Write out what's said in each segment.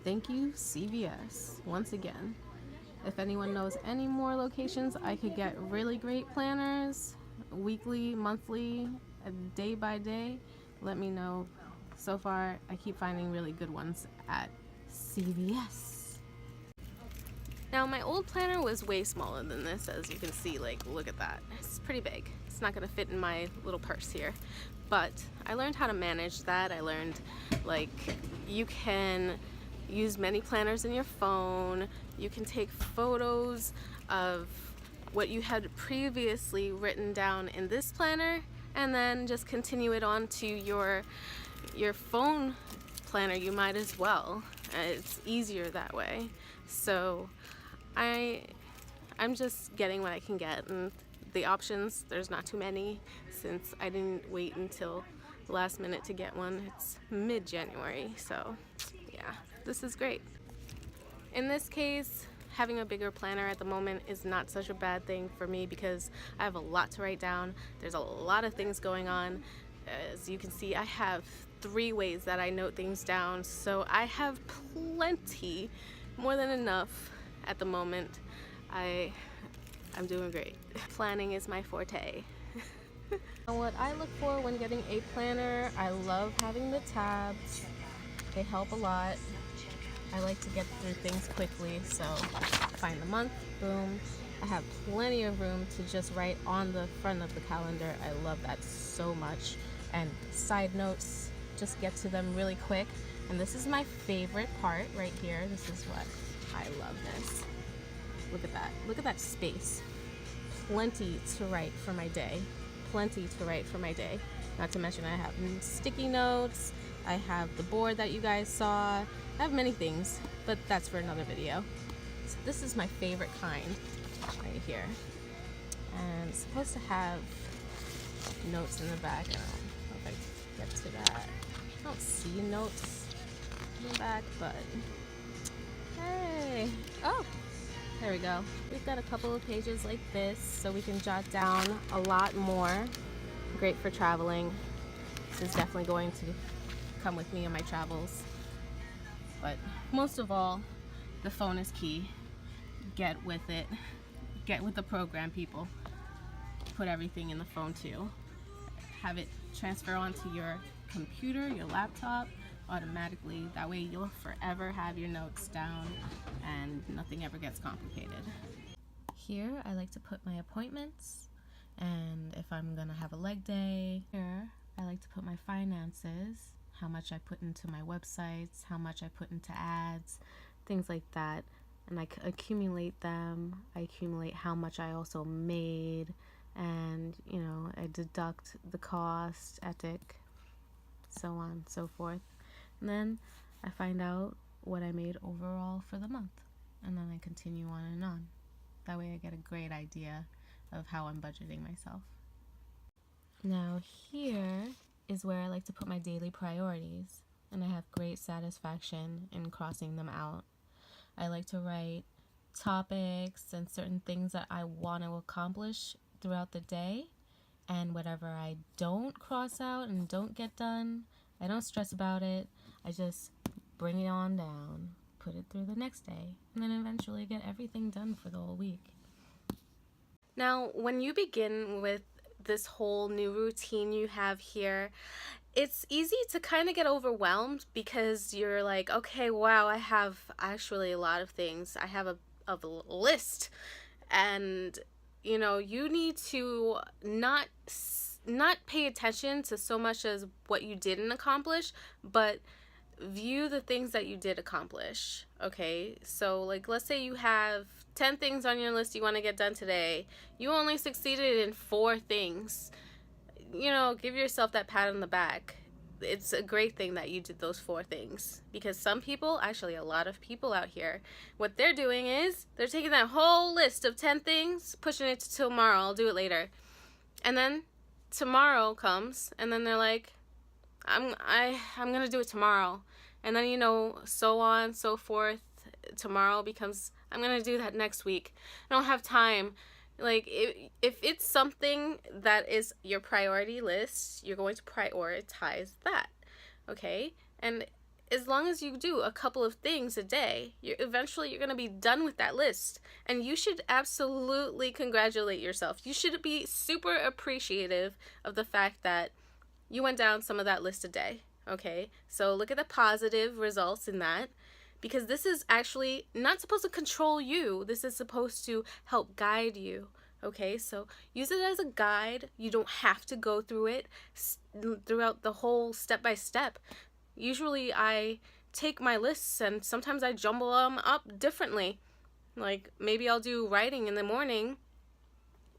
Thank you, CVS, once again. If anyone knows any more locations, I could get really great planners, weekly, monthly, day by day. Let me know. So far, I keep finding really good ones at CVS. Now, my old planner was way smaller than this, as you can see. Like, look at that. It's pretty big. It's not gonna fit in my little purse here. But I learned how to manage that. I learned, like, you can use many planners in your phone. You can take photos of what you had previously written down in this planner and then just continue it on to your phone planner. You might as well. It's easier that way. So I'm just getting what I can get, and the options, there's not too many since I didn't wait until the last minute to get one. It's mid-January, so yeah, this is great. In this case, having a bigger planner at the moment is not such a bad thing for me because I have a lot to write down. There's a lot of things going on. As you can see, I have 3 ways that I note things down, so I have plenty, more than enough at the moment. I'm doing great. Planning is my forte. What I look for when getting a planner, I love having the tabs. They help a lot. I like to get through things quickly, so find the month, boom. I have plenty of room to just write on the front of the calendar. I love that so much. And side notes, just get to them really quick. And this is my favorite part right here. This is what I love this. Look at that. Look at that space. Plenty to write for my day. Plenty to write for my day. Not to mention I have sticky notes. I have the board that you guys saw. I have many things, but that's for another video. So this is my favorite kind right here. And it's supposed to have notes in the back. I don't know if I get to that. I don't see notes in the back, but hey. Oh, there we go. We've got a couple of pages like this, so we can jot down a lot more. Great for traveling. This is definitely going to come with me on my travels. But most of all, the phone is key. Get with it. Get with the program, people. Put everything in the phone too. Have it transfer onto your computer, your laptop, automatically. That way you'll forever have your notes down and nothing ever gets complicated. Here I like to put my appointments, and if I'm gonna have a leg day. Here I like to put my finances, how much I put into my websites, how much I put into ads, things like that. And I accumulate them. I accumulate how much I also made, and you know, I deduct the cost, ethic, so on and so forth. And then I find out what I made overall for the month, and then I continue on and on. That way I get a great idea of how I'm budgeting myself. Now here is where I like to put my daily priorities, and I have great satisfaction in crossing them out. I like to write topics and certain things that I want to accomplish throughout the day, and whatever I don't cross out and don't get done, I don't stress about it. I just bring it on down, put it through the next day, and then eventually get everything done for the whole week. Now, when you begin with this whole new routine you have here, it's easy to kind of get overwhelmed because you're like, okay, wow, I have actually a lot of things. I have a list, and you know, you need to not pay attention to so much as what you didn't accomplish, but view the things that you did accomplish. Okay, so like, let's say you have 10 things on your list you want to get done today. You only succeeded in 4 things. You know, give yourself that pat on the back. It's a great thing that you did those 4 things, because some people, actually a lot of people out here, what they're doing is they're taking that whole list of 10 things, pushing it to tomorrow. I'll do it later. And then tomorrow comes, and then they're like, I'm gonna do it tomorrow. And then, you know, so on, so forth. Tomorrow becomes, I'm gonna do that next week. I don't have time. Like, if it's something that is your priority list, you're going to prioritize that, okay? And as long as you do a couple of things a day, eventually you're going to be done with that list. And you should absolutely congratulate yourself. You should be super appreciative of the fact that you went down some of that list a day. Okay, so look at the positive results in that, because this is actually not supposed to control you. This is supposed to help guide you. Okay, so use it as a guide. You don't have to go through it throughout the whole step by step. Usually I take my lists and sometimes I jumble them up differently. Like maybe I'll do writing in the morning,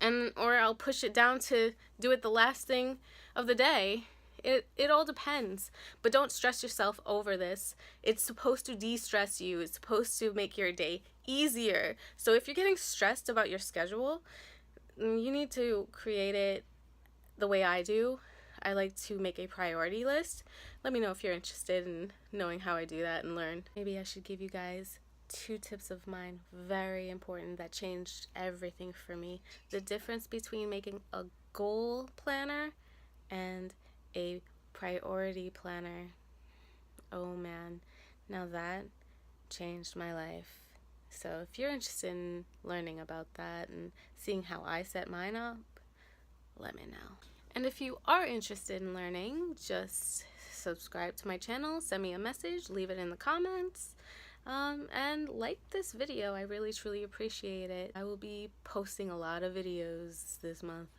or I'll push it down to do it the last thing of the day. It all depends, but don't stress yourself over this. It's supposed to de-stress you. It's supposed to make your day easier. So if you're getting stressed about your schedule, you need to create it the way I do. I like to make a priority list. Let me know if you're interested in knowing how I do that and learn. Maybe I should give you guys 2 tips of mine, very important, that changed everything for me. The difference between making a goal planner and a priority planner. Oh man, now that changed my life. So if you're interested in learning about that and seeing how I set mine up, let me know. And if you are interested in learning, just subscribe to my channel, send me a message, leave it in the comments, and like this video. I really truly appreciate it. I will be posting a lot of videos this month.